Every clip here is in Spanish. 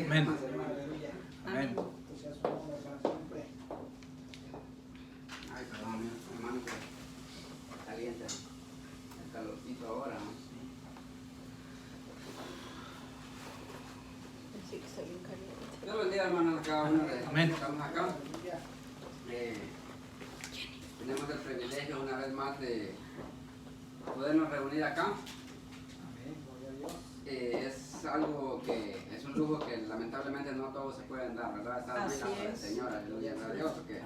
Amén. Amén. Ay, perdón, hermano, que calienta el calorcito ahora, ¿no? Sí, que está bien caliente. Dios bendiga, hermanos, a cada uno de los que Amén. estamos acá. Tenemos el privilegio una vez más de podernos reunir acá. Es algo que es un lujo que lamentablemente no todos se pueden dar, ¿verdad? Estar en la casa del Señor, aleluya, gloria a Dios, porque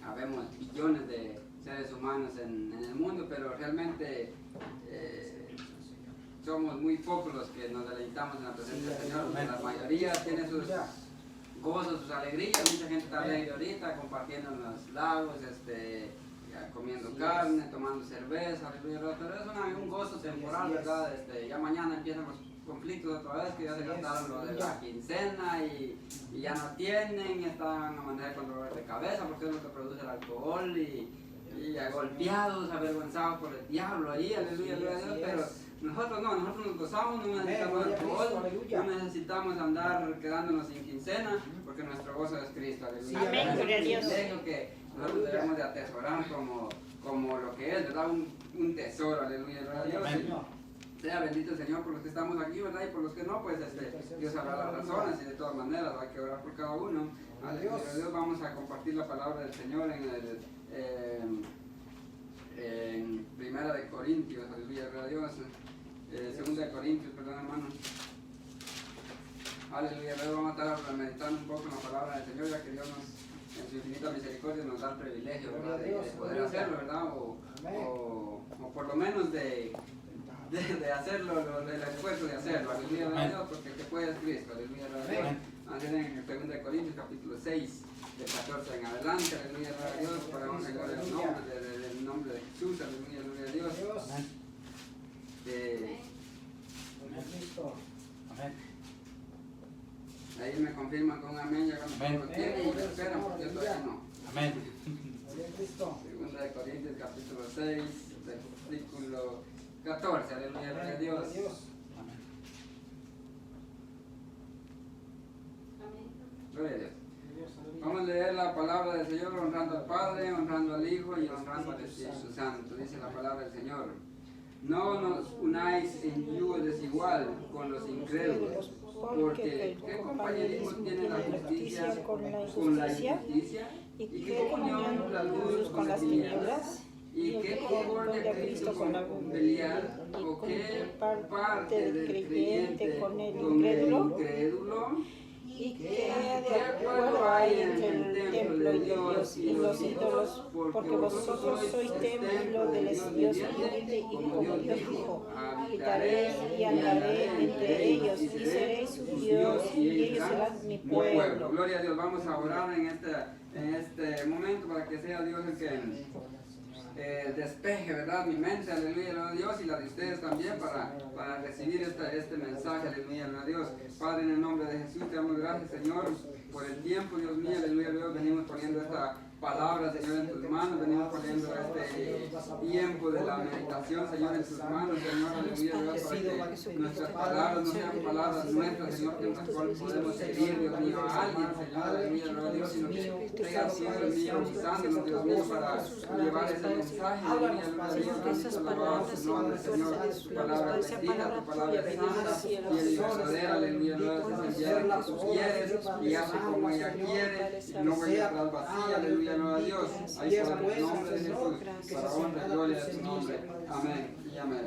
habemos billones de seres humanos en el mundo, pero realmente somos muy pocos los que nos deleitamos en la presencia del Señor. La mayoría tiene sus gozos, sus alegrías. Mucha gente está alegre ahorita, compartiendo en los lagos, comiendo carne, tomando cerveza, pero es un gozo temporal, ¿verdad? Ya mañana empiezan los conflictos otra vez, que ya se gastaron lo de la quincena y ya no tienen, están a manera con dolor de cabeza porque es lo que produce el alcohol y golpeados, avergonzados por el diablo ahí, aleluya, gloria a Dios, pero nosotros no, nosotros nos gozamos, no necesitamos alcohol, no necesitamos andar quedándonos sin quincena, porque nuestro gozo es Cristo, aleluya. Amén, gloria a Dios. Es un que nosotros debemos de atesorar como lo que es, ¿verdad? Un tesoro, aleluya, gloria a Dios. Sea bendito el Señor por los que estamos aquí, ¿verdad? Y por los que no, pues Dios sabrá las razones y de todas maneras hay que orar por cada uno. Aleluya, Dios, vamos a compartir la palabra del Señor en Primera de Corintios, aleluya, gloria a Dios. Segunda de Corintios, perdón, hermano. Aleluya, Dios, vamos a estar meditando un poco en la palabra del Señor, ya que Dios en su infinita misericordia nos da el privilegio, ¿verdad? De poder hacerlo, ¿verdad? O por lo menos de hacerlo, el esfuerzo de hacerlo, aleluya, gloria a Dios, porque el que puede es Cristo, aleluya, gloria a Dios. Así en 2 Corintios capítulo 6, del 14 en adelante, aleluya, gloria a Dios, para honra y gloria del nombre de Jesús, aleluya, gloria a Dios. Ahí me confirman con un amén, ya cuando lo tienen y lo esperan, porque yo todavía no. Amén. 2 Corintios capítulo 6, versículo 14, aleluya, gloria a Dios. Gloria a Dios. Vamos a leer la palabra del Señor honrando al Padre, honrando al Hijo y honrando al Espíritu Santo. Dice la palabra del Señor. No nos unáis en yugo desigual con los incrédulos, porque ¿qué compañerismo tiene la justicia con la injusticia? ¿Y qué comunión la luz con las tinieblas? ¿Y qué concordia Cristo con Belial? ¿O qué parte del creyente con el incrédulo? ¿Y qué acuerdo hay entre el templo de Dios y los ídolos? Porque vosotros sois templo del Dios viviente, y como Dios dijo, habitaré y andaré entre ellos, y seréis su Dios, y ellos serán mi pueblo. Gloria a Dios, vamos a orar en este momento para que sea Dios el que despeje, ¿verdad? Mi mente, aleluya, gloria a Dios, y la de ustedes también para recibir este mensaje, aleluya, gloria a Dios. Padre, en el nombre de Jesús, te damos gracias, Señor, por el tiempo, Dios mío, aleluya, Dios, venimos poniendo esta palabra, Señor, en tus manos, venimos poniendo este tiempo de la meditación, Señor, en tus manos, Señor, aleluya, Dios, para que nuestras palabras no sean palabras nuestras, Señor, que en las cuales podemos herir, Dios mío, a alguien, Señor, aleluya, gloria a Dios, sino que sea Dios mío, usándonos, Dios mío, para llevar ese mensaje, aleluya, gloria a Dios, bendito alabado su nombre, Señor, tu palabra bendita, tu palabra santa y verdadera, aleluya, gloria a Dios, enviada que tú quieres y hace como ella quiere y no vuelve atrás vacía, aleluya, gloria a Dios, ahí por el nombre de Jesús, para honra y gloria de tu nombre, amén y amén.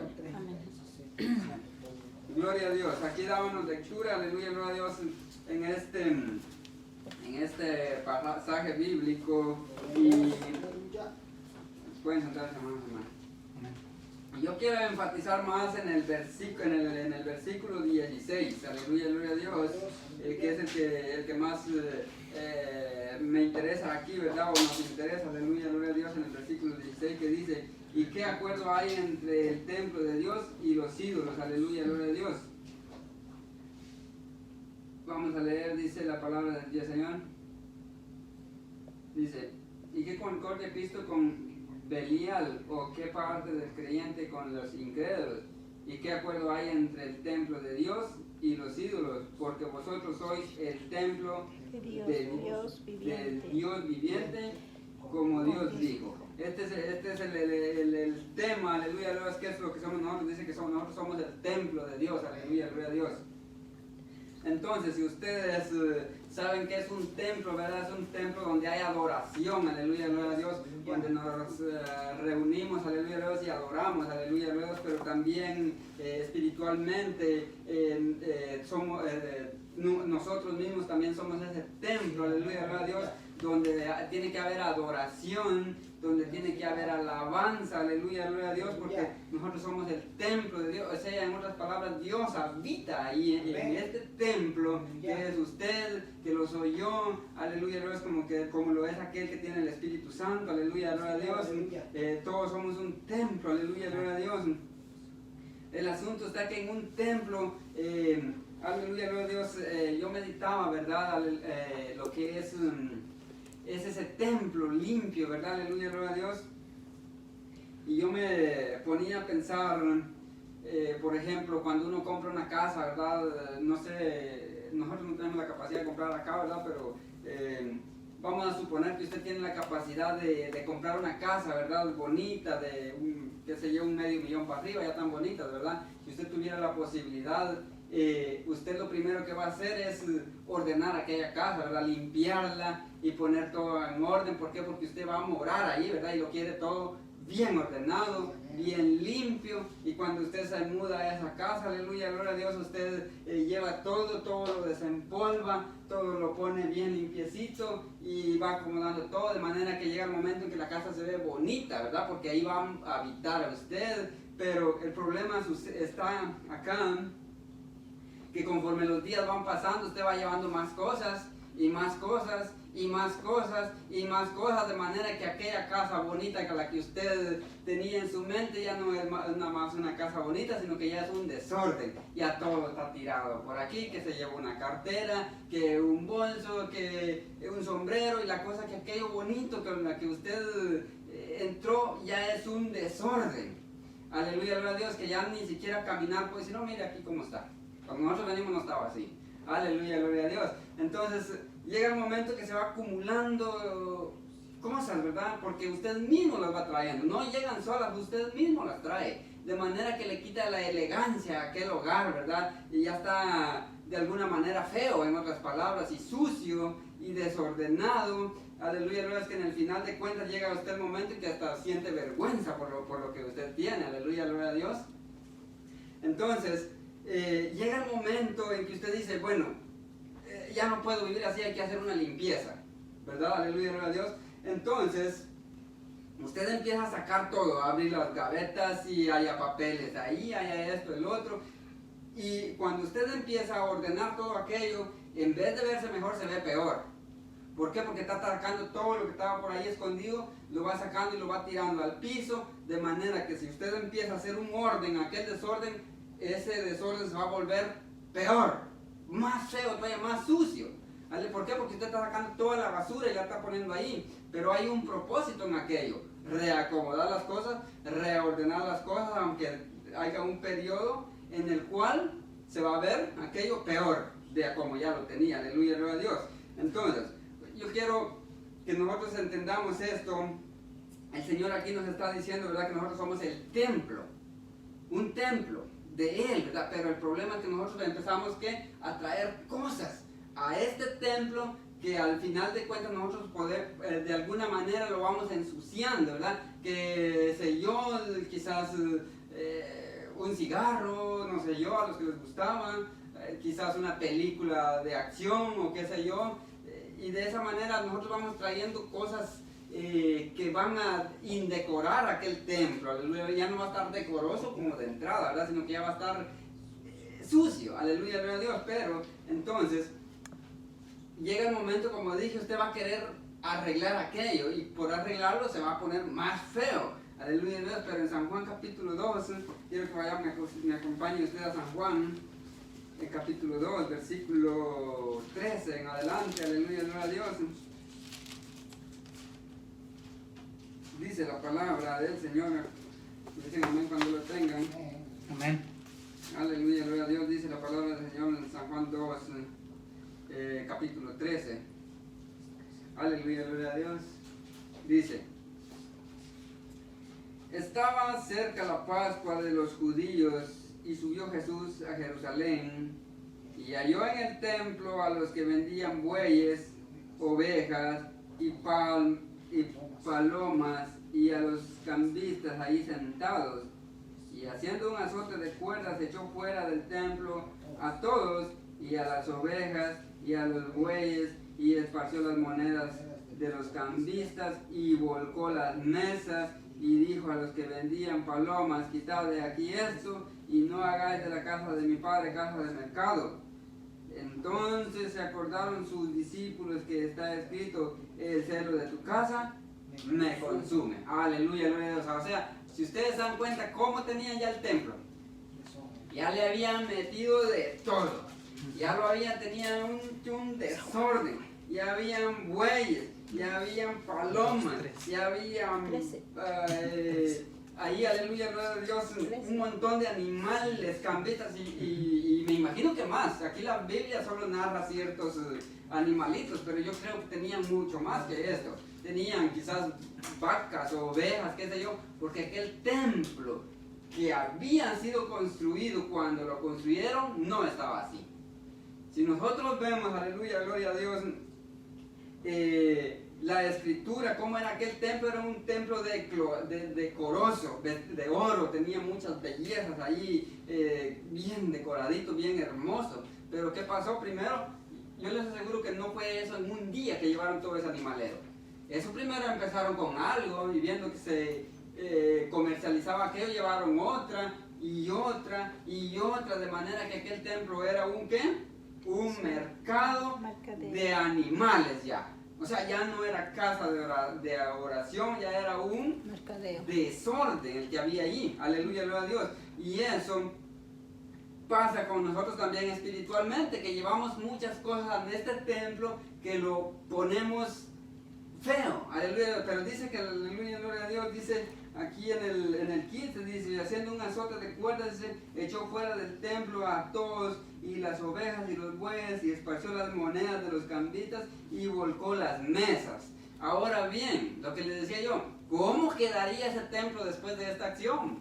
Gloria a Dios, aquí dábamos lectura, aleluya, gloria a Dios, en este pasaje bíblico y pueden sentarse, hermanos, hermanos. Yo quiero enfatizar más en el versículo 16, aleluya, gloria a Dios, que es el que más me interesa aquí, ¿verdad? O nos interesa, aleluya, gloria a Dios, en el versículo 16 que dice, ¿y qué acuerdo hay entre el templo de Dios y los ídolos? Aleluya, gloria a Dios. Vamos a leer, dice la palabra del Señor. Dice, ¿y qué concordia Cristo con Belial? ¿O qué parte del creyente con los incrédulos? ¿Y qué acuerdo hay entre el templo de Dios y los ídolos, porque vosotros sois el templo de Dios, del Dios viviente. del Dios viviente, como Dios dijo. Este es el tema, aleluya, aleluya, ¿qué es lo que somos nosotros? Dice que nosotros somos el templo de Dios, aleluya, aleluya a Dios. Entonces, si ustedes saben que es un templo, ¿verdad? Es un templo donde hay adoración, aleluya, aleluya a Dios, donde nos reunimos, aleluya a Dios, y adoramos, aleluya a Dios, pero también espiritualmente somos, nosotros mismos también somos ese templo, aleluya, aleluya a Dios, donde tiene que haber adoración, donde tiene que haber alabanza, aleluya, aleluya a Dios, porque nosotros somos el templo de Dios. O sea, en otras palabras, Dios habita ahí en este templo, que es usted, que lo soy yo, aleluya, aleluya, como lo es aquel que tiene el Espíritu Santo, aleluya, aleluya a Dios. Todos somos un templo, aleluya, aleluya a Dios. El asunto está que en un templo, aleluya, aleluya a Dios, yo meditaba, ¿verdad? Lo que es ese templo limpio, ¿verdad? Aleluya, aleluya a Dios. Y yo me ponía a pensar, por ejemplo, cuando uno compra una casa, ¿verdad? No sé, nosotros no tenemos la capacidad de comprar acá, ¿verdad? Pero vamos a suponer que usted tiene la capacidad de comprar una casa, ¿verdad? Bonita, de qué sé yo, 500,000 para arriba, ya tan bonitas, ¿verdad? Si usted tuviera la posibilidad, usted lo primero que va a hacer es ordenar aquella casa, ¿verdad? Limpiarla y poner todo en orden. ¿Por qué? Porque usted va a morar ahí, ¿verdad? Y lo quiere todo bien ordenado, bien limpio. Y cuando usted se muda a esa casa, aleluya, gloria a Dios, usted lleva todo lo desempolva, todo lo pone bien limpiecito y va acomodando todo de manera que llega el momento en que la casa se ve bonita, ¿verdad? Porque ahí va a habitar usted. Pero el problema está acá, que conforme los días van pasando, usted va llevando más cosas y más cosas y más cosas y más cosas, de manera que aquella casa bonita que la que usted tenía en su mente ya no es nada más una casa bonita, sino que ya es un desorden. Ya todo está tirado por aquí, que se lleva una cartera, que un bolso, que un sombrero, y la cosa que aquello bonito con la que usted entró ya es un desorden. Aleluya, aleluya a Dios, que ya ni siquiera caminar puede decir, no, mire aquí cómo está. Cuando nosotros venimos no estaba así. Aleluya, gloria a Dios. Entonces llega el momento que se va acumulando cosas, ¿verdad? Porque usted mismo las va trayendo. No llegan solas, usted mismo las trae. De manera que le quita la elegancia a aquel hogar, ¿verdad? Y ya está de alguna manera feo, en otras palabras, y sucio y desordenado. Aleluya, aleluya, es que en el final de cuentas llega a usted el momento en que hasta siente vergüenza por lo que usted tiene. Aleluya, aleluya a Dios. Entonces, llega el momento en que usted dice, bueno, ya no puedo vivir así, hay que hacer una limpieza, ¿verdad? Aleluya, aleluya a Dios. Entonces, usted empieza a sacar todo, a abrir las gavetas y haya papeles ahí, haya esto, el otro. Y cuando usted empieza a ordenar todo aquello, en vez de verse mejor, se ve peor. ¿Por qué? Porque está sacando todo lo que estaba por ahí escondido, lo va sacando y lo va tirando al piso, de manera que si usted empieza a hacer un orden, aquel desorden, ese desorden se va a volver peor, más feo, todavía más sucio. ¿Vale? ¿Por qué? Porque usted está sacando toda la basura y la está poniendo ahí. Pero hay un propósito en aquello: reacomodar las cosas, reordenar las cosas, aunque haya un periodo en el cual se va a ver aquello peor de como ya lo tenía. Aleluya, aleluya a Dios. Entonces, yo quiero que nosotros entendamos esto. El Señor aquí nos está diciendo, ¿verdad?, que nosotros somos el templo, un templo de Él, ¿verdad? Pero el problema es que nosotros empezamos a traer cosas a este templo, que al final de cuentas nosotros de alguna manera lo vamos ensuciando, ¿verdad? Que sé yo, quizás un cigarro, no sé yo, a los que les gustaba, quizás una película de acción o qué sé yo, y de esa manera nosotros vamos trayendo cosas que van a indecorar aquel templo. Aleluya, ya no va a estar decoroso como de entrada, ¿verdad? Sino que ya va a estar sucio. Aleluya, aleluya a Dios. Pero entonces llega el momento, como dije, usted va a querer arreglar aquello, y por arreglarlo se va a poner más feo. Aleluya a Dios. Pero en San Juan capítulo 2, quiero que me acompañe usted a San Juan, el capítulo 2, versículo 13 en adelante. Aleluya, aleluya a Dios. Dice la palabra del Señor. Dicen amén cuando lo tengan. Amén. Aleluya, gloria a Dios, dice la palabra del Señor en San Juan 2, capítulo 13. Aleluya, gloria a Dios. Dice: estaba cerca la Pascua de los judíos y subió Jesús a Jerusalén y halló en el templo a los que vendían bueyes, ovejas y palomas y a los cambistas ahí sentados. Y haciendo un azote de cuerdas echó fuera del templo a todos y a las ovejas y a los bueyes y esparció las monedas de los cambistas y volcó las mesas y dijo a los que vendían palomas: quitad de aquí esto y no hagáis de la casa de mi padre casa de mercado. Entonces se acordaron sus discípulos que está escrito: el celo de tu casa me consume. Aleluya, gloria a Dios. O sea, si ustedes dan cuenta cómo tenían ya el templo, ya le habían metido de todo, ya lo habían, tenían un desorden, ya habían bueyes, ya habían palomas, ya habían ahí, aleluya, gloria a Dios, un montón de animales, cambistas y me imagino que más. Aquí la Biblia solo narra ciertos animalitos, pero yo creo que tenían mucho más que esto. Tenían quizás vacas o ovejas, qué sé yo, porque aquel templo que había sido construido cuando lo construyeron no estaba así. Si nosotros vemos, aleluya, gloria a Dios, la escritura, cómo era aquel templo, era un templo decoroso, de oro, tenía muchas bellezas ahí, bien decoradito, bien hermoso. Pero ¿qué pasó primero? Yo les aseguro que no fue eso en un día que llevaron todo ese animalero. Eso primero empezaron con algo y viendo que se comercializaba aquello, llevaron otra y otra y otra, de manera que aquel templo era un ¿qué? Un mercado de animales ya. O sea, ya no era casa de oración, ya era un mercadeo, desorden el que había allí. Aleluya, gloria a Dios. Y eso pasa con nosotros también espiritualmente, que llevamos muchas cosas en este templo que lo ponemos feo. Aleluya, pero dice que, aleluya, gloria a Dios, dice aquí en el 15, dice: haciendo un azote de cuerdas, dice, echó fuera del templo a todos y las ovejas y los bueyes y esparció las monedas de los cambistas y volcó las mesas. Ahora bien, lo que les decía yo, ¿cómo quedaría ese templo después de esta acción?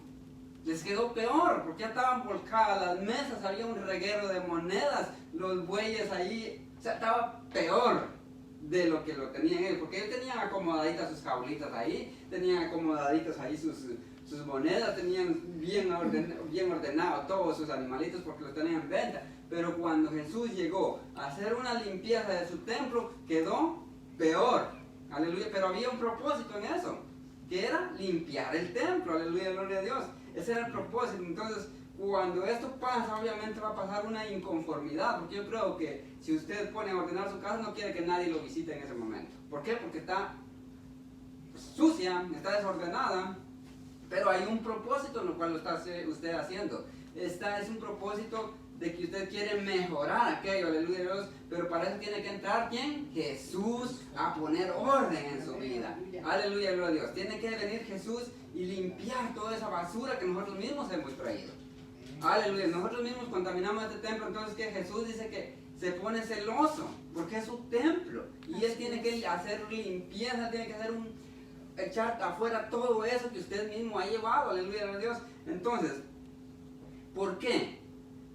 Les quedó peor, porque ya estaban volcadas las mesas, había un reguero de monedas, los bueyes ahí, o sea, estaba peor de lo que lo tenían ellos, porque ellos tenían acomodaditas sus jaulitas ahí, tenían acomodaditas ahí sus monedas, tenían bien ordenado todos sus animalitos porque los tenían en venta. Pero cuando Jesús llegó a hacer una limpieza de su templo, quedó peor. Aleluya, pero había un propósito en eso, que era limpiar el templo. Aleluya, gloria a Dios. Ese era el propósito. Entonces, cuando esto pasa, obviamente va a pasar una inconformidad, porque yo creo que si usted pone a ordenar su casa, no quiere que nadie lo visite en ese momento. ¿Por qué? Porque está sucia, está desordenada, pero hay un propósito en lo cual lo está usted haciendo. Es un propósito de que usted quiere mejorar aquello, aleluya Dios, pero para eso tiene que entrar, ¿quién? Jesús, a poner orden en su vida. Aleluya, gloria a Dios. Tiene que venir Jesús y limpiar toda esa basura que nosotros mismos hemos traído. Aleluya, nosotros mismos contaminamos este templo. Entonces que Jesús dice que se pone celoso porque es su templo y Él tiene que hacer limpieza, tiene que hacer echar afuera todo eso que usted mismo ha llevado. Aleluya, gloria a Dios. Entonces, ¿por qué?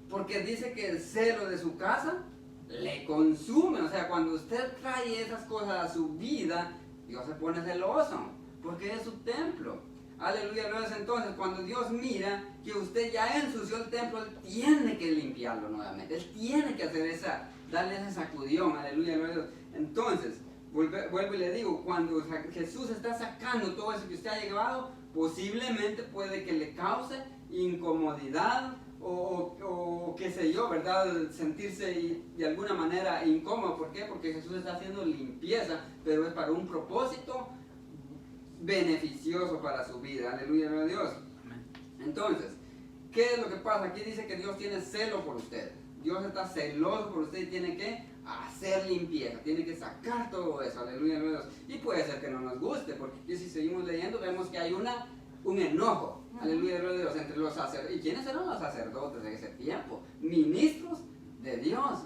Porque dice que el celo de su casa le consume. O sea, cuando usted trae esas cosas a su vida, Dios se pone celoso porque es su templo. Aleluya, gloria a Dios. Entonces, cuando Dios mira que usted ya ensució el templo, Él tiene que limpiarlo nuevamente. Él tiene que hacer darle ese sacudión. Aleluya, gloria a Dios. Entonces, vuelvo y le digo, cuando Jesús está sacando todo eso que usted ha llevado, posiblemente puede que le cause incomodidad o qué sé yo, ¿verdad? Sentirse de alguna manera incómodo. ¿Por qué? Porque Jesús está haciendo limpieza, pero es para un propósito beneficioso para su vida. Aleluya, gloria a Dios. Entonces, ¿qué es lo que pasa? Aquí dice que Dios tiene celo por usted. Dios está celoso por usted y tiene que hacer limpieza, tiene que sacar todo eso. Aleluya, gloria a Dios. Y puede ser que no nos guste, porque si seguimos leyendo vemos que hay un enojo. Aleluya, gloria a Dios. Entre los sacerdotes. ¿Y quiénes eran los sacerdotes en ese tiempo? Ministros de Dios.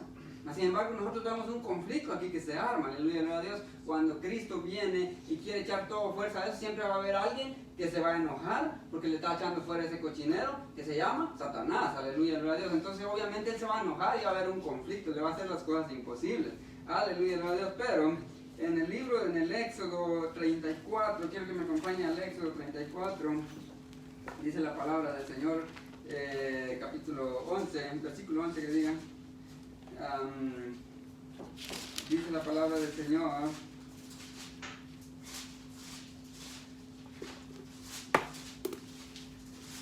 Sin embargo, nosotros tenemos un conflicto aquí que se arma, aleluya, gloria a Dios. Cuando Cristo viene y quiere echar toda fuerza a eso, siempre va a haber alguien que se va a enojar porque le está echando fuera ese cochinero que se llama Satanás, aleluya, gloria a Dios. Entonces, obviamente, él se va a enojar y va a haber un conflicto, le va a hacer las cosas imposibles, aleluya, gloria a Dios. Pero en el libro, en el Éxodo 34, quiero que me acompañe al Éxodo 34, dice la palabra del Señor, capítulo 11, versículo 11 que diga. Dice la palabra del Señor.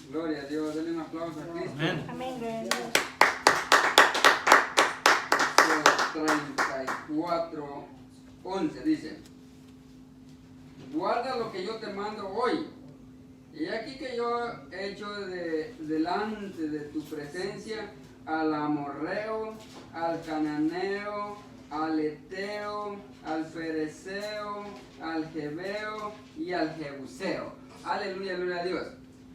Gloria a Dios, denle un aplauso a Cristo. Amén. Amén, gloria a Dios. 34, 11 dice: guarda lo que yo te mando hoy. Y aquí que yo he hecho delante de tu presencia al amorreo, al cananeo, al eteo, al fereceo, al jebeo y al jebuseo. Aleluya, gloria a Dios.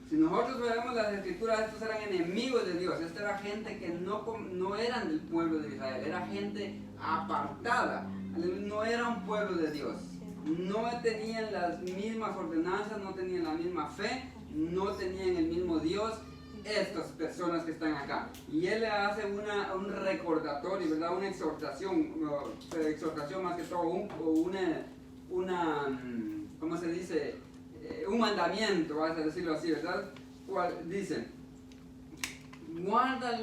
Si nosotros vemos las escrituras, estos eran enemigos de Dios. Esta era gente que no eran del pueblo de Israel, era gente apartada. No era un pueblo de Dios. No tenían las mismas ordenanzas, no tenían la misma fe, no tenían el mismo Dios. Estas personas que están acá, y él le hace un recordatorio, ¿verdad? Una exhortación más que todo, ¿cómo se dice? Un mandamiento, vas a decirlo así, ¿verdad? Dice: guarda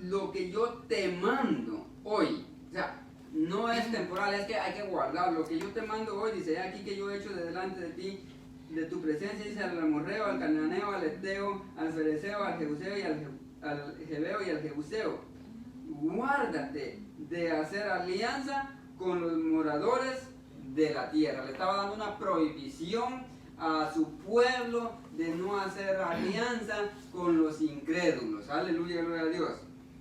lo que yo te mando hoy. O sea, no es temporal, es que hay que guardar lo que yo te mando hoy. Dice: aquí que yo he hecho de delante de ti, de tu presencia, dice, al amorreo, al cananeo, al eteo, al fereceo, al jebuseo y al jebeo y al jebuseo. Guárdate de hacer alianza con los moradores de la tierra. Le estaba dando una prohibición a su pueblo de no hacer alianza con los incrédulos. Aleluya, gloria a Dios.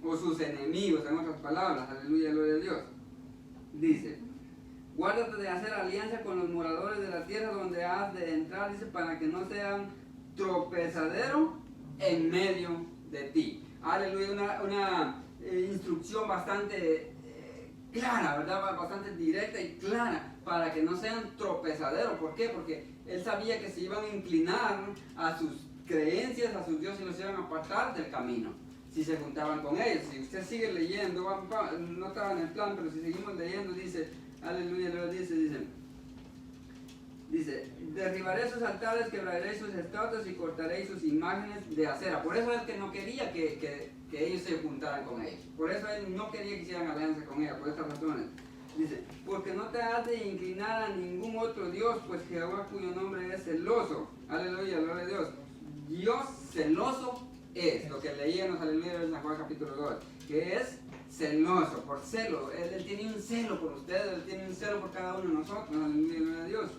O sus enemigos, en otras palabras. Aleluya, gloria a Dios. Dice: guárdate de hacer alianza con los moradores de la tierra donde has de entrar, dice, para que no sean tropezadero en medio de ti. Aleluya, una instrucción bastante clara, ¿verdad? Bastante directa y clara, para que no sean tropezadero. ¿Por qué? Porque él sabía que se iban a inclinar a sus creencias, a sus dioses, y los iban a apartar del camino si se juntaban con ellos. Si usted sigue leyendo, no estaba en el plan, pero si seguimos leyendo, dice, aleluya, lo dice, derribaré sus altares, quebraré sus estatuas y cortaré sus imágenes de acera. Por eso es que no quería que ellos se juntaran con ellos. Por eso él no quería que hicieran alianza con ellos, por estas razones. Dice: porque no te has de inclinar a ningún otro Dios, pues Jehová, cuyo nombre es celoso. Aleluya, gloria a Dios. Dios celoso es, lo que leíamos, aleluya, en San Juan capítulo 2, que es celoso, por celo. Él tiene un celo por ustedes, Él tiene un celo por cada uno de nosotros, aleluya, gloria a Dios.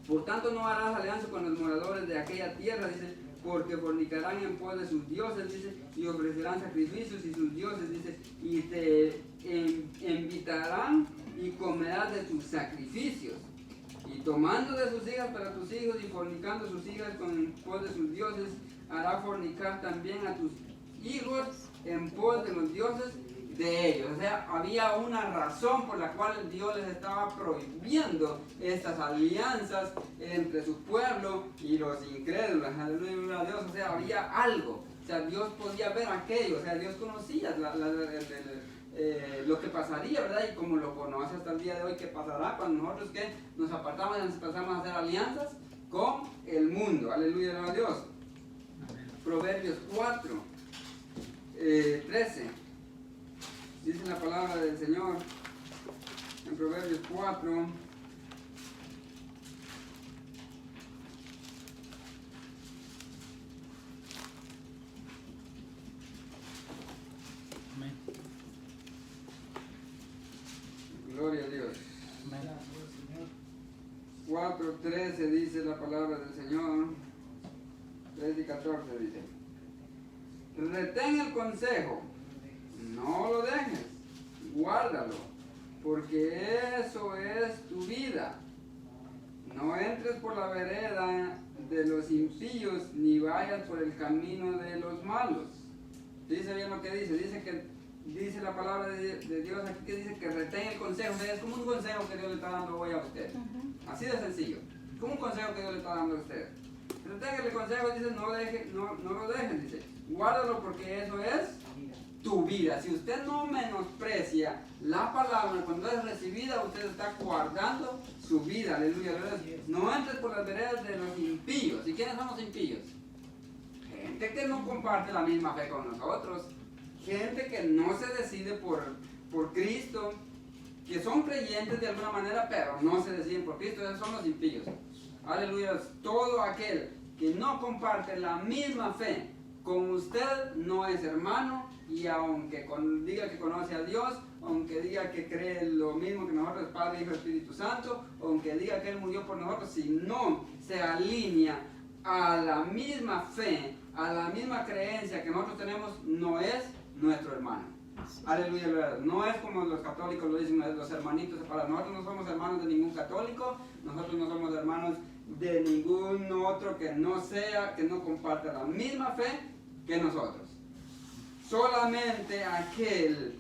Por tanto, no harás alianza con los moradores de aquella tierra, dice, porque fornicarán en pos de sus dioses, dice, y ofrecerán sacrificios y sus dioses, dice, y te invitarán y comerás de sus sacrificios. Y tomando de sus hijas para tus hijos y fornicando sus hijas con pos de sus dioses, hará fornicar también a tus hijos en pos de los dioses de ellos. O sea, había una razón por la cual Dios les estaba prohibiendo estas alianzas entre su pueblo y los incrédulos. Aleluya, Dios. O sea, había algo. O sea, Dios podía ver aquello. O sea, Dios conocía lo que pasaría, ¿verdad? Y como lo conoce hasta el día de hoy, ¿qué pasará cuando nosotros nos apartamos y nos empezamos a hacer alianzas con el mundo? Aleluya, gloria a Dios. Proverbios 4, 13. Dice la palabra del Señor en Proverbios 4. Amén. Gloria a Dios. Amén. 4:13 dice la palabra del Señor. 13 y 14 dice: retén el consejo, no lo dejes, guárdalo, porque eso es tu vida. No entres por la vereda de los impíos, ni vayas por el camino de los malos. Dice bien lo que dice. Dice la palabra de Dios aquí que dice que retén el consejo. O sea, es como un consejo que Dios le está dando hoy a usted. Así de sencillo. Como un consejo que Dios le está dando a usted. Retén el consejo, dice, no lo dejen, dice. Guárdalo porque eso es tu vida. Si usted no menosprecia la palabra cuando es recibida, usted está guardando su vida. Aleluya. No entres por las veredas de los impíos. ¿Y quiénes son los impíos? Gente que no comparte la misma fe con nosotros. Gente que no se decide por Cristo, que son creyentes de alguna manera, pero no se deciden por Cristo. Esos son los impíos. Aleluya. Todo aquel que no comparte la misma fe con usted no es hermano, y aunque diga que conoce a Dios, aunque diga que cree lo mismo que nosotros, Padre, Hijo y Espíritu Santo, aunque diga que Él murió por nosotros, si no se alinea a la misma fe, a la misma creencia que nosotros tenemos, no es nuestro hermano. Aleluya. No es como los católicos lo dicen, los hermanitos separados. Nosotros no somos hermanos de ningún católico, nosotros no somos hermanos de ningún otro que no comparta la misma fe que nosotros. Solamente aquel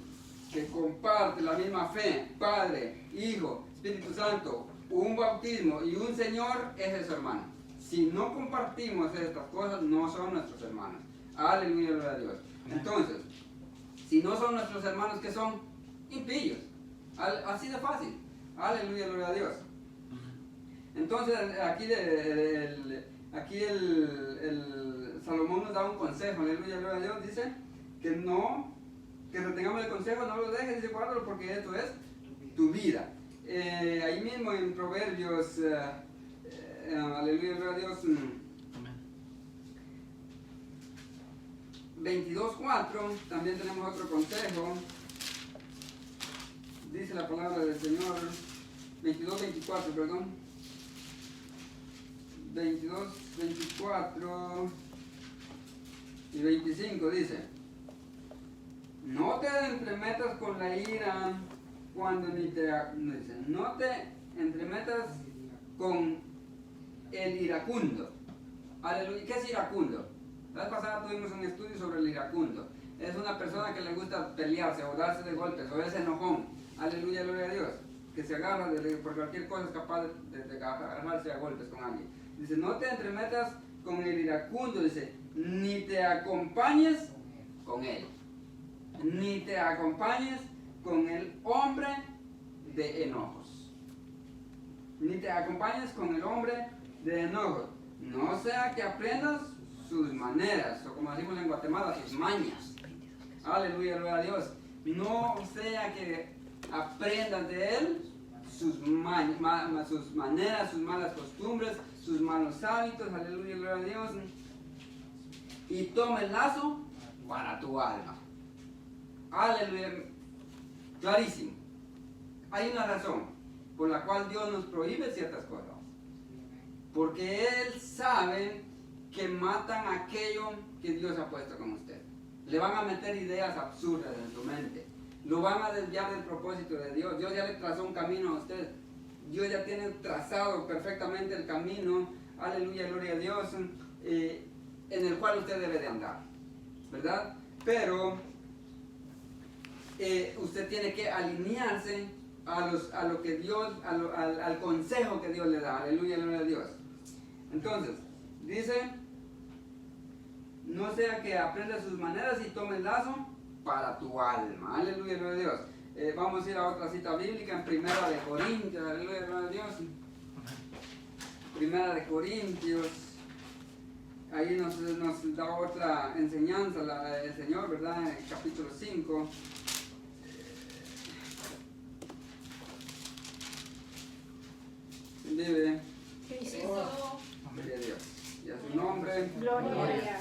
que comparte la misma fe, Padre, Hijo, Espíritu Santo, un bautismo y un Señor, ese es su hermano. Si no compartimos estas cosas, no son nuestros hermanos. Aleluya, gloria a Dios. Entonces, si no son nuestros hermanos, ¿qué son? Impíos. Así de fácil. Aleluya, gloria a Dios. Entonces, aquí el Salomón nos da un consejo. Aleluya, gloria a Dios. Dice que retengamos el consejo, no lo dejes, dice, guárdalo porque esto es tu vida. Ahí mismo en Proverbios, aleluya, gloria a Dios, 22:4, también tenemos otro consejo. Dice la palabra del Señor, 22:24, perdón. 22:24 y 25 dice: no te entremetas con la ira cuando no te entremetas con el iracundo. Aleluya. ¿Qué es iracundo? La vez pasada tuvimos un estudio sobre el iracundo. Es una persona que le gusta pelearse o darse de golpes, o es enojón. Aleluya, gloria a Dios. Que se agarra por cualquier cosa, es capaz de agarrarse a golpes con alguien. Dice, no te entremetas con el iracundo, dice, ni te acompañes con él. Ni te acompañes con el hombre de enojos. Ni te acompañes con el hombre de enojos. No sea que aprendas sus maneras, o como decimos en Guatemala, sus mañas. Aleluya, gloria a Dios. No sea que aprendas de él sus maneras, sus malas costumbres, sus malos hábitos. Aleluya, gloria a Dios. Y tome el lazo para tu alma. Aleluya. Clarísimo. Hay una razón por la cual Dios nos prohíbe ciertas cosas. Porque Él sabe que matan aquello que Dios ha puesto con usted. Le van a meter ideas absurdas en su mente. Lo van a desviar del propósito de Dios. Dios ya le trazó un camino a usted. Dios ya tiene trazado perfectamente el camino. Aleluya, gloria a Dios. En el cual usted debe de andar. ¿Verdad? Pero usted tiene que alinearse a lo que Dios, al consejo que Dios le da. Aleluya, gloria a Dios. Entonces, dice, no sea que aprendas sus maneras y tome el lazo para tu alma. Aleluya, gloria a Dios. Vamos a ir a otra cita bíblica en Primera de Corintios. Aleluya, gloria a Dios. Primera de Corintios. Ahí nos da otra enseñanza el Señor, ¿verdad? En el capítulo 5. Vive. Cristo. Gloria a Dios. Y a su nombre. Gloria.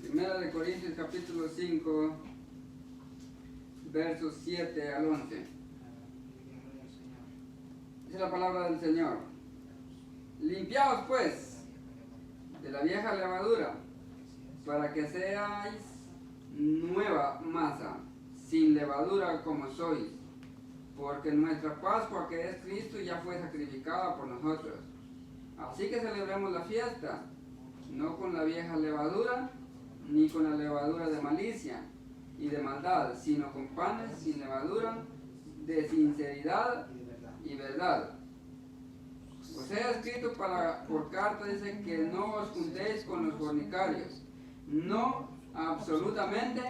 Primera de Corintios capítulo 5, versos 7 al 11. Dice la palabra del Señor: limpiaos pues de la vieja levadura para que seáis nueva masa, sin levadura como sois, porque nuestra Pascua, que es Cristo, ya fue sacrificada por nosotros. Así que celebremos la fiesta, no con la vieja levadura, ni con la levadura de malicia y de maldad, sino con panes sin levadura, de sinceridad y verdad. Os he escrito por carta, dice, que no os juntéis con los fornicarios. No, absolutamente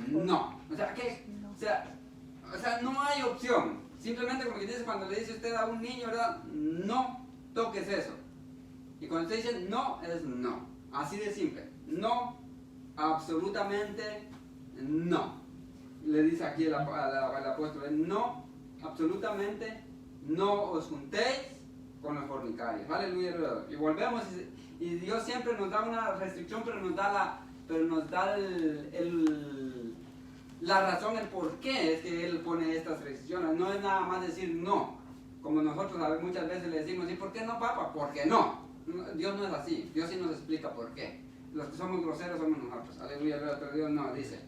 no. O sea, no hay opción. Simplemente como que dice cuando le dice usted a un niño, ¿verdad? No toques eso. Y cuando usted dice no, es no. Así de simple. No, absolutamente no. Le dice aquí el apóstol, no, absolutamente no os juntéis con los fornicarios. Aleluya. Y volvemos, y Dios siempre nos da una restricción, pero nos da la razón, el por qué es que Él pone estas restricciones. No es nada más decir no, como nosotros muchas veces le decimos, ¿y por qué no, papá? Porque no. Dios no es así. Dios sí nos explica por qué. Los que somos groseros somos nosotros. Aleluya, pero Dios no, dice,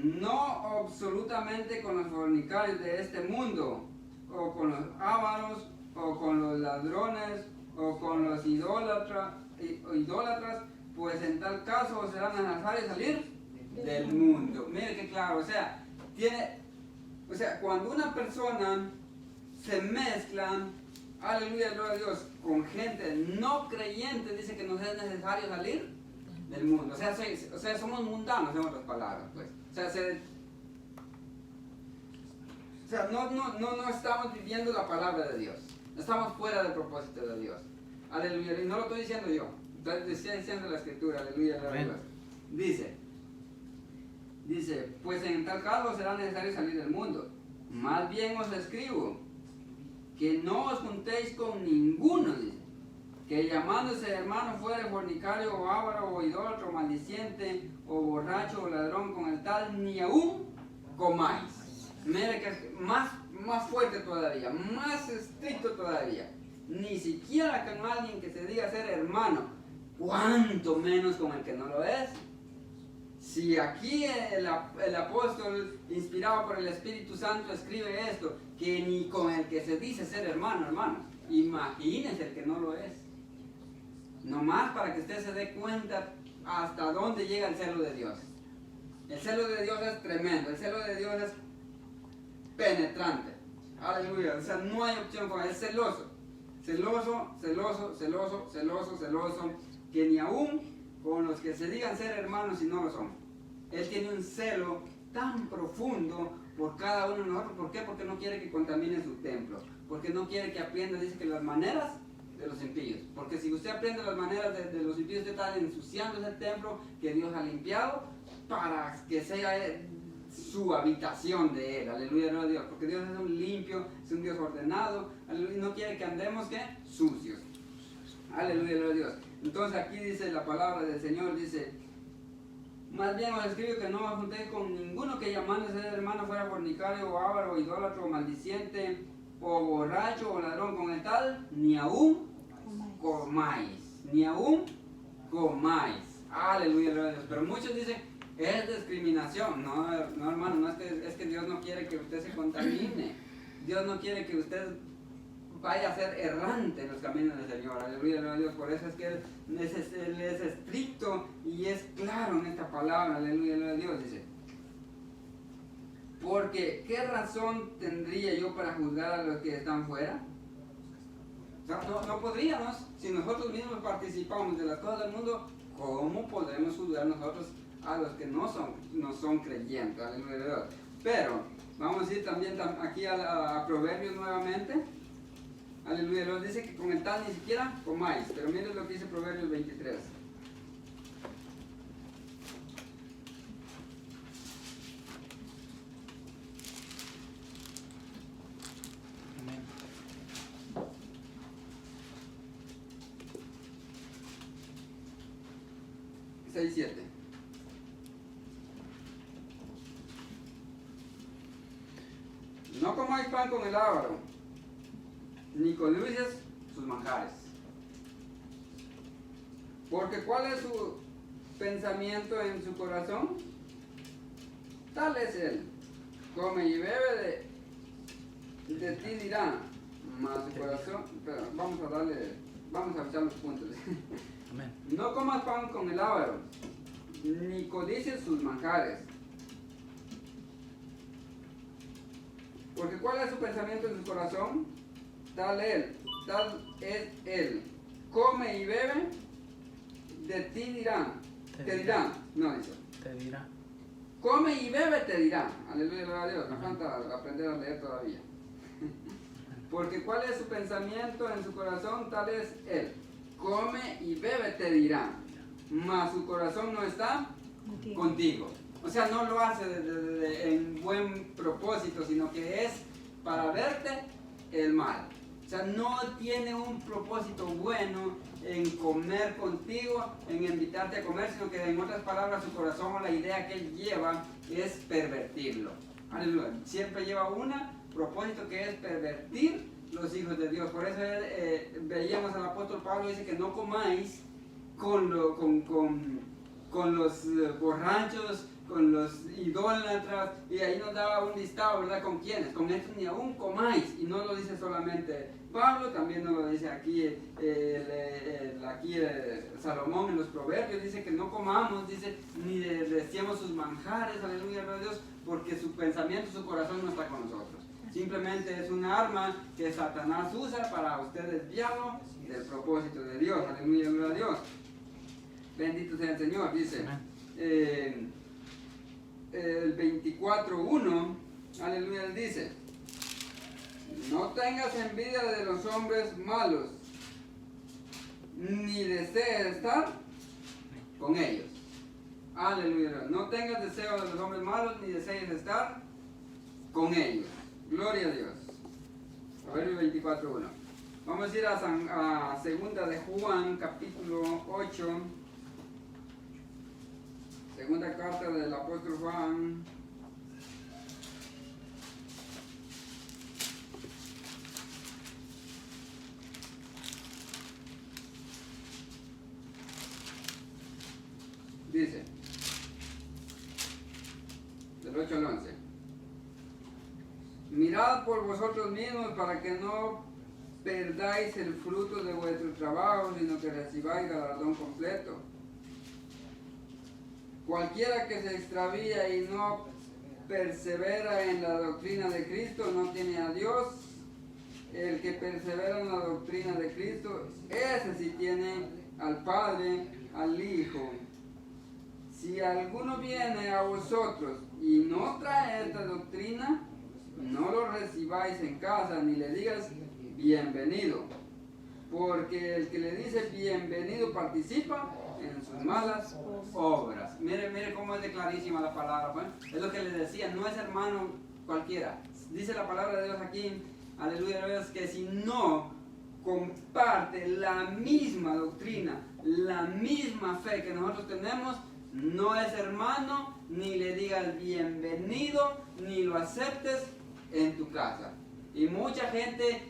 no absolutamente con los fornicarios de este mundo, o con los ávaros, o con los ladrones, o con los idólatras, pues en tal caso será necesario salir del mundo. Mire que claro, o sea, cuando una persona se mezcla, aleluya, gloria a Dios, con gente no creyente, dice que nos es necesario salir del mundo. O sea, somos mundanos, en otras palabras, pues. No estamos viviendo la palabra de Dios. Estamos fuera del propósito de Dios. Aleluya. Y no lo estoy diciendo yo. Estoy diciendo la Escritura. Aleluya. Dice, pues en tal caso será necesario salir del mundo. Más bien os escribo que no os juntéis con ninguno, dice, que llamándose hermano fuere fornicario o avaro o idólatra o maldiciente o borracho o ladrón, con el tal ni aún comáis. Mire que es más fuerte todavía, más estricto todavía. Ni siquiera con alguien que se diga ser hermano, cuanto menos con el que no lo es. Si aquí el apóstol, inspirado por el Espíritu Santo, escribe esto, que ni con el que se dice ser hermano, hermanos, imagínense el que no lo es. Nomás para que usted se dé cuenta hasta dónde llega el celo de Dios. El celo de Dios es tremendo, el celo de Dios es penetrante. Aleluya, o sea, no hay opción con él, es celoso. Celoso, que ni aún con los que se digan ser hermanos y no lo son. Él tiene un celo tan profundo por cada uno de nosotros. ¿Por qué? Porque no quiere que contamine su templo. Porque no quiere que aprenda, dice, que las maneras de los impíos. Porque si usted aprende las maneras de los impíos, usted está ensuciando ese templo que Dios ha limpiado para que sea su habitación de Él. Aleluya, gloria a Dios. Porque Dios es un limpio, es un Dios ordenado. Aleluya, no quiere que andemos, ¿qué? Sucios. Aleluya, gloria a Dios. Entonces aquí dice la palabra del Señor, dice, más bien os escribo que no os juntéis con ninguno que llamándose ser hermano fuera fornicario o avaro o idólatra o maldiciente o borracho o ladrón, con el tal, ni aún comáis. Ni aún comáis. Aleluya, gloria a Dios. Pero muchos dicen, es discriminación. No, hermano, no es que Dios no quiere que usted se contamine. Dios no quiere que usted vaya a ser errante en los caminos del Señor. Aleluya, gloria a Dios. Por eso es que Él es estricto y es claro en esta palabra. Aleluya, gloria a Dios, dice. Porque, ¿qué razón tendría yo para juzgar a los que están fuera? O sea, no podríamos. Si nosotros mismos participamos de las cosas del mundo, ¿cómo podremos juzgar nosotros a los que no son creyentes? Aleluya, gloria a Dios. Pero, vamos a ir también aquí a Proverbios nuevamente. Aleluya, Dios dice que con el tal ni siquiera comáis. Pero miren lo que dice Proverbios 23. Amén. 6:7. No comáis pan con el avaro, ni coluches sus manjares. Porque ¿cuál es su pensamiento en su corazón? Tal es él. Come y bebe de ti dirá, mas su corazón, pero vamos a echar los puntos. Amén. No comas pan con el avaro, ni codicies sus manjares. Porque ¿cuál es su pensamiento en su corazón? Tal es él. Come y bebe, de ti dirá. Te dirá. No dice. Te dirá. Come y bebe te dirá. Aleluya, gloria a Dios. Me falta aprender a leer todavía. Porque ¿cuál es su pensamiento en su corazón? Tal es él. Come y bebe te dirá. Mas su corazón no está contigo. O sea, no lo hace en buen propósito, sino que es para verte el mal. O sea, no tiene un propósito bueno en comer contigo, en invitarte a comer, sino que en otras palabras su corazón o la idea que él lleva es pervertirlo. Aleluya. Siempre lleva un propósito que es pervertir los hijos de Dios. Por eso veíamos al apóstol Pablo, dice que no comáis con los borrachos, con los idólatras, y ahí nos daba un listado, ¿verdad? ¿Con quiénes? Con estos ni aún comáis, y no lo dice solamente Pablo, también nos lo dice aquí, Salomón en los proverbios, dice que no comamos, dice, ni deseemos sus manjares, aleluya, gloria a Dios, porque su pensamiento, su corazón no está con nosotros. Simplemente es un arma que Satanás usa para usted desviarlo del propósito de Dios, aleluya, gloria a Dios. Bendito sea el Señor, dice. El 24:1, aleluya, él dice: no tengas envidia de los hombres malos, ni desees estar con ellos. Aleluya, no tengas deseo de los hombres malos, ni desees estar con ellos. Gloria a Dios. Proverbio 24:1. Vamos a ir a segunda de Juan, capítulo 8. Segunda carta del apóstol Juan. Dice, del 8 al 11. Mirad por vosotros mismos para que no perdáis el fruto de vuestro trabajo, sino que recibáis galardón completo. Cualquiera que se extravía y no persevera en la doctrina de Cristo no tiene a Dios. El que persevera en la doctrina de Cristo, ese sí tiene al Padre, al Hijo. Si alguno viene a vosotros y no trae esta doctrina, no lo recibáis en casa ni le digas bienvenido, porque el que le dice bienvenido participa en sus malas obras. Mire cómo es de clarísima la palabra, ¿pues? Es lo que les decía, no es hermano cualquiera. Dice la palabra de Dios aquí, aleluya, que si no comparte la misma doctrina, la misma fe que nosotros tenemos, no es hermano, ni le digas bienvenido, ni lo aceptes en tu casa. Y mucha gente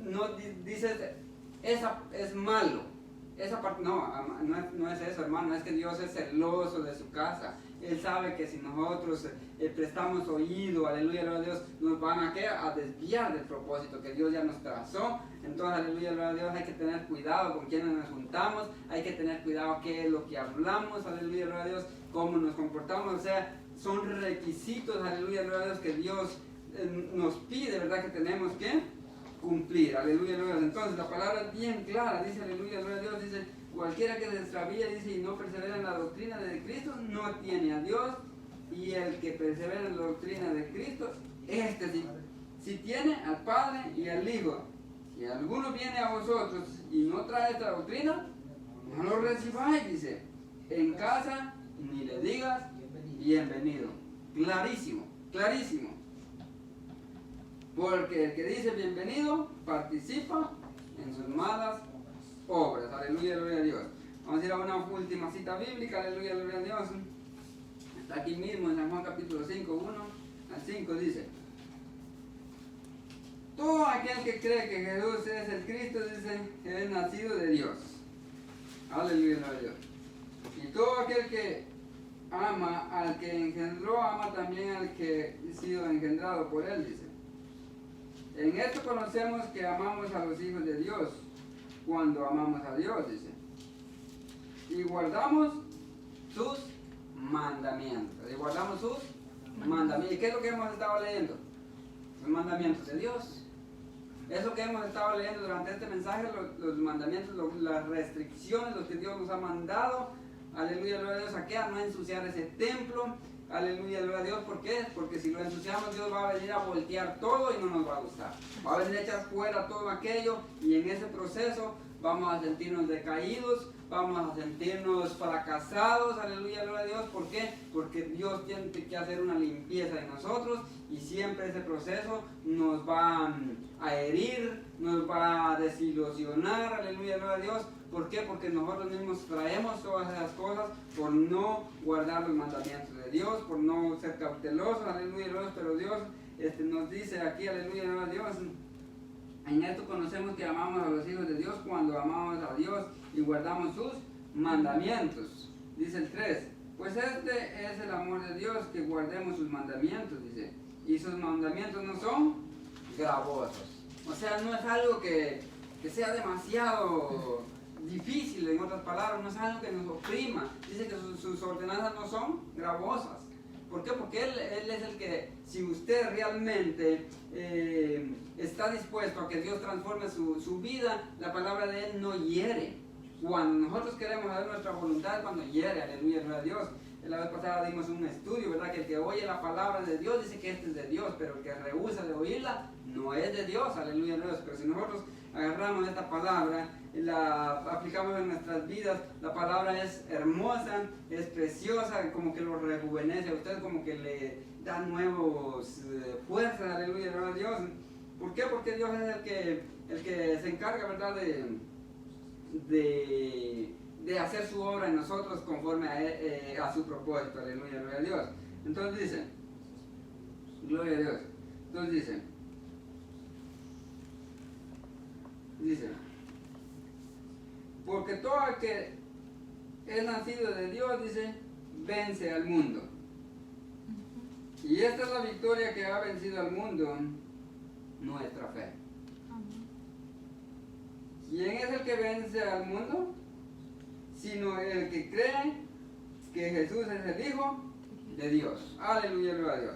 no dice, esa es malo. Esa parte, no es eso, hermano, es que Dios es celoso de su casa. Él sabe que si nosotros prestamos oído, aleluya, gloria a Dios, nos van a desviar del propósito que Dios ya nos trazó. Entonces, aleluya, gloria a Dios, hay que tener cuidado con quienes nos juntamos, hay que tener cuidado qué es lo que hablamos, aleluya, gloria a Dios, cómo nos comportamos. O sea, son requisitos, aleluya, gloria a Dios, que Dios nos pide, ¿verdad? Que tenemos que cumplir, aleluya, gloria a Dios. Entonces, la palabra es bien clara, dice, aleluya, gloria a Dios, dice, cualquiera que se extravía, dice, y no persevera en la doctrina de Cristo, no tiene a Dios, y el que persevera en la doctrina de Cristo, sí tiene al Padre y al Hijo. Si alguno viene a vosotros y no trae esta doctrina, no lo recibáis, dice, en casa, ni le digas bienvenido. Clarísimo, clarísimo. Porque el que dice bienvenido participa en sus malas obras. Aleluya, gloria a Dios. Vamos a ir a una última cita bíblica. Aleluya, gloria a Dios. Está aquí mismo en San Juan capítulo 5, 1 al 5 dice: todo aquel que cree que Jesús es el Cristo, dice, es nacido de Dios. Aleluya, gloria a Dios. Y todo aquel que ama al que engendró, ama también al que ha sido engendrado por él, dice. En esto conocemos que amamos a los hijos de Dios, cuando amamos a Dios, dice. Y guardamos sus mandamientos. Y guardamos sus mandamientos. ¿Y qué es lo que hemos estado leyendo? Los mandamientos de Dios. Eso que hemos estado leyendo durante este mensaje, los mandamientos, las restricciones, los que Dios nos ha mandado. Aleluya, gloria a Dios, a que a no ensuciar ese templo. Aleluya, gloria a Dios, ¿por qué? Porque si lo ensuciamos, Dios va a venir a voltear todo y no nos va a gustar. Va a venir a echar fuera todo aquello y en ese proceso vamos a sentirnos decaídos, vamos a sentirnos fracasados. Aleluya, gloria a Dios, ¿por qué? Porque Dios tiene que hacer una limpieza en nosotros y siempre ese proceso nos va a herir, nos va a desilusionar. Aleluya, gloria a Dios. ¿Por qué? Porque nosotros mismos traemos todas esas cosas por no guardar los mandamientos de Dios, por no ser cautelosos, aleluya, pero Dios nos dice aquí, aleluya, gloria a Dios, en esto conocemos que amamos a los hijos de Dios cuando amamos a Dios y guardamos sus mandamientos. Dice el 3, pues este es el amor de Dios, que guardemos sus mandamientos, dice, y sus mandamientos no son gravosos. O sea, no es algo que sea demasiado difícil, en otras palabras, no es algo que nos oprima. Dice que sus ordenanzas no son gravosas. ¿Por qué? Porque él es el que, si usted realmente está dispuesto a que Dios transforme su vida, la palabra de Él no hiere. Cuando nosotros queremos hacer nuestra voluntad, cuando hiere, aleluya, gloria a Dios. La vez pasada dimos un estudio, ¿verdad? Que el que oye la palabra de Dios dice que este es de Dios, pero el que rehúsa de oírla no es de Dios, aleluya, Dios. Pero si nosotros agarramos esta palabra y la aplicamos en nuestras vidas, la palabra es hermosa, es preciosa, como que lo rejuvenece a usted, como que le da nuevos fuerzas, aleluya, gloria a Dios. ¿Por qué? Porque Dios es el que se encarga, ¿verdad? De hacer su obra en nosotros conforme a su propósito, aleluya, gloria a Dios. Entonces dice, gloria a Dios, entonces dice, porque todo el que es nacido de Dios, dice, vence al mundo. Y esta es la victoria que ha vencido al mundo, nuestra fe. ¿Quién es el que vence al mundo? Sino el que cree que Jesús es el Hijo de Dios. Aleluya, gloria a Dios.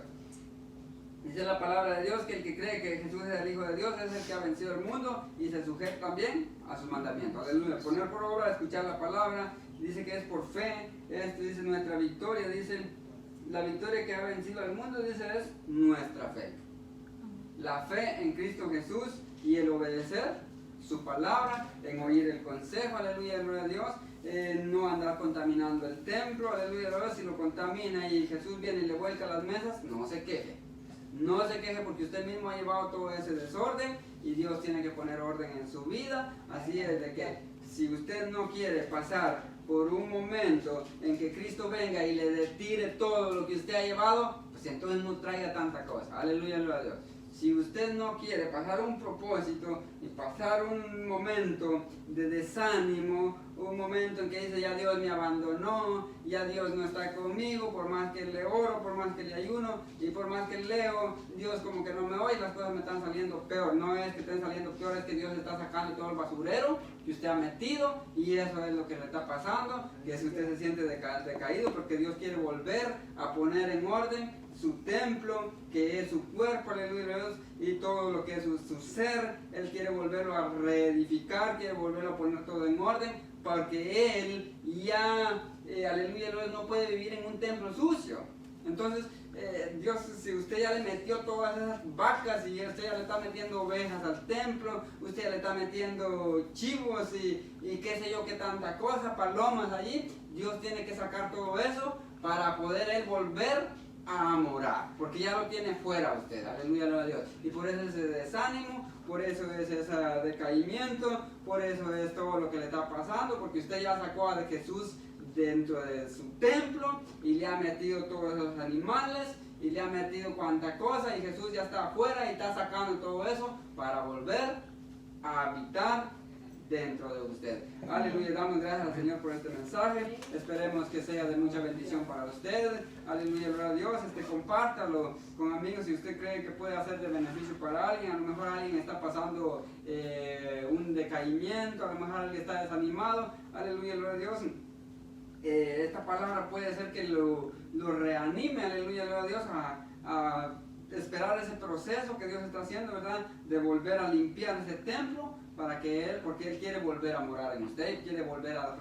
Dice la palabra de Dios que el que cree que Jesús es el Hijo de Dios es el que ha vencido el mundo y se sujeta también a sus mandamientos. Aleluya. Poner por obra, escuchar la palabra, dice que es por fe. Esto dice nuestra victoria, dice la victoria que ha vencido al mundo, dice es nuestra fe. La fe en Cristo Jesús y el obedecer su palabra, en oír el consejo, aleluya, gloria a Dios. No andar contaminando el templo, aleluya, gloria a Dios. Si lo contamina y Jesús viene y le vuelca las mesas, no se queje. No se queje porque usted mismo ha llevado todo ese desorden y Dios tiene que poner orden en su vida. Así es de que si usted no quiere pasar por un momento en que Cristo venga y le retire todo lo que usted ha llevado, pues entonces no traiga tanta cosa. Aleluya, gloria a Dios. Si usted no quiere pasar un propósito y pasar un momento de desánimo, un momento en que dice ya Dios me abandonó, ya Dios no está conmigo, por más que le oro, por más que le ayuno y por más que leo, Dios como que no me oye, las cosas me están saliendo peor. No es que estén saliendo peor, es que Dios está sacando todo el basurero que usted ha metido y eso es lo que le está pasando, que si usted se siente decaído porque Dios quiere volver a poner en orden su templo, que es su cuerpo, aleluya, y todo lo que es su ser. Él quiere volverlo a reedificar, quiere volverlo a poner todo en orden, porque Él ya, aleluya, no puede vivir en un templo sucio. Entonces, Dios, si usted ya le metió todas esas vacas y usted ya le está metiendo ovejas al templo, usted ya le está metiendo chivos y qué sé yo, qué tanta cosa, palomas allí, Dios tiene que sacar todo eso para poder Él volver a morar, porque ya lo tiene fuera usted, aleluya, gloria a Dios. Y por eso ese desánimo, por eso es ese decaimiento, por eso es todo lo que le está pasando, porque usted ya sacó a Jesús dentro de su templo y le ha metido todos esos animales y le ha metido cuanta cosa y Jesús ya está afuera y está sacando todo eso para volver a habitar dentro de usted. Aleluya, damos gracias al Señor por este mensaje. Esperemos que sea de mucha bendición para usted. Aleluya, gloria a Dios. Compártalo con amigos si usted cree que puede hacer de beneficio para alguien. A lo mejor alguien está pasando un decaimiento, a lo mejor alguien está desanimado. Aleluya, gloria a Dios. Esta palabra puede ser que lo reanime, aleluya, gloria a Dios, a esperar ese proceso que Dios está haciendo, ¿verdad? De volver a limpiar ese templo porque Él quiere volver a morar en usted, quiere volver a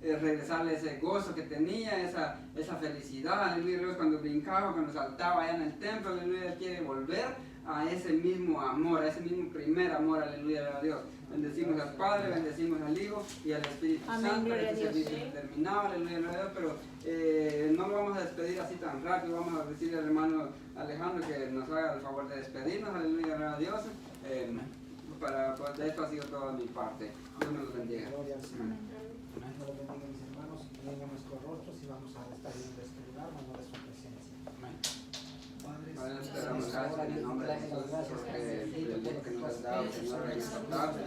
regresarle ese gozo que tenía, esa felicidad, aleluya, Dios, cuando brincaba, cuando saltaba allá en el templo, aleluya, Él quiere volver a ese mismo amor, a ese mismo primer amor, aleluya, a Dios. Bendecimos al Padre, bendecimos al Hijo y al Espíritu Santo. Este servicio es terminado, aleluya, Dios, pero no lo vamos a despedir así tan rápido. Vamos a decirle al hermano Alejandro que nos haga el favor de despedirnos, aleluya, a Dios. Pues de esto ha sido toda mi parte. Dios nos bendiga. Gloria al Señor. Dios los bendiga, mis hermanos. Vengan nuestros rostros y vamos a estar en este lugar, vamos a su presencia. Amén. Padre, te damos gracias en el nombre de Jesús porque el tiempo que nos has dado, Señor, en esta tarde,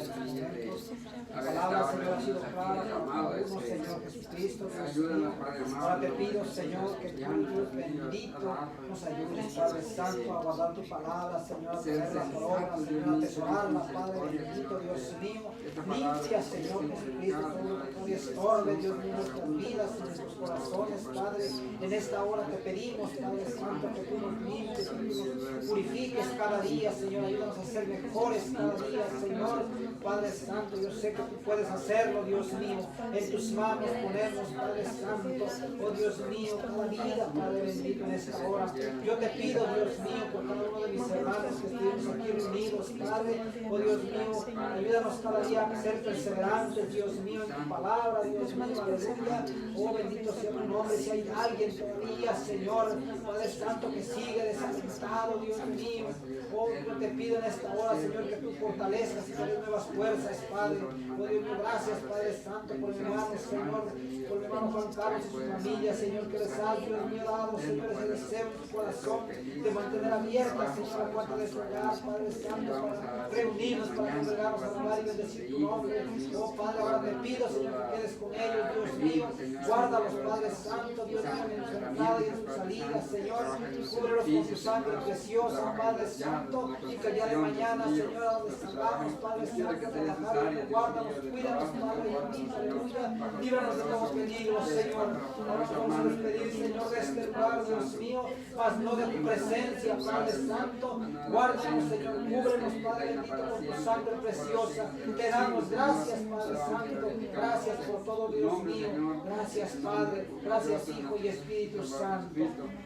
La palabra, Señor, ha sido clara para uno, Señor Jesucristo. ayúdanos, Padre amado. Ahora te pido, Señor, que tú, Dios bendito, nos ayudes, Padre Santo, a guardar tu palabra, Señor, a tenerla por obra, Señor, a atesorarla, Padre bendito, Dios mío. Limpia, Señor Jesucristo, todo lo que estorbe, Dios mío, nuestras vidas y nuestros corazones, Padre. En esta hora te pedimos, Padre Santo, que tú nos limpies, que tú nos purifiques cada día, Señor. Ayúdanos a ser mejores cada día, Señor. Padre Santo, yo sé que tú puedes hacerlo, Dios mío. En tus manos ponemos, Padre Santo, oh Dios mío, cada vida, Padre bendito, en esta hora. Yo te pido, Dios mío, por cada uno de mis hermanos que estuvimos aquí reunidos, Padre, oh Dios mío, ayúdanos cada día a ser perseverantes, Dios mío, en tu palabra, Dios mío, aleluya. Oh, bendito sea tu nombre. Si hay alguien todavía, Señor, Padre Santo, que sigue desalentado, Dios mío, oh, yo te pido en esta hora, Señor, que tú fortalezcas y des nuevas fuerzas, Padre. Oh, Dios mío, gracias, Padre Santo, por mi hermano, Señor, por mi hermano Juan Carlos y su familia, Señor, que les has, Dios mío, dado, Señor, ese deseo en su corazón de mantener abierta, Señor, la puerta de su hogar, Padre Santo, para reunirnos, para congregarnos a alabar y bendecir tu nombre. Oh, Padre, ahora te pido, Señor, que quedes con ellos, Dios mío. Guárdalos, Padre Santo, Dios mío, en su entrada y en su salida, Señor. Cúbrelos con tu sangre preciosa, Padre Santo, y que el día de mañana, Señor, a donde salgamos, Padre Santo, trabajar, guárdanos, cuídanos, Padre bendito, aleluya. Líbranos de todo peligro, Señor. Ahora vamos a despedir, Señor, de este lugar, Dios mío, mas no de tu presencia, Padre Santo. Guárdanos, Señor, cúbrenos, Padre bendito, con tu sangre preciosa. Te damos gracias, Padre Santo. Gracias por todo, Dios mío. Gracias, Padre. Gracias, Hijo y Espíritu Santo.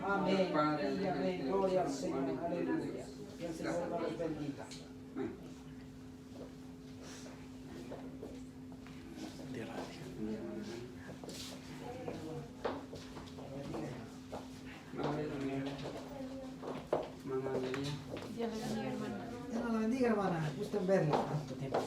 Amén y amén. Gloria al Señor. Aleluya. Y el Señor nos bendiga. Dios la bendiga, hermana. Dios la bendiga, hermana. Gusto en verla tanto tiempo.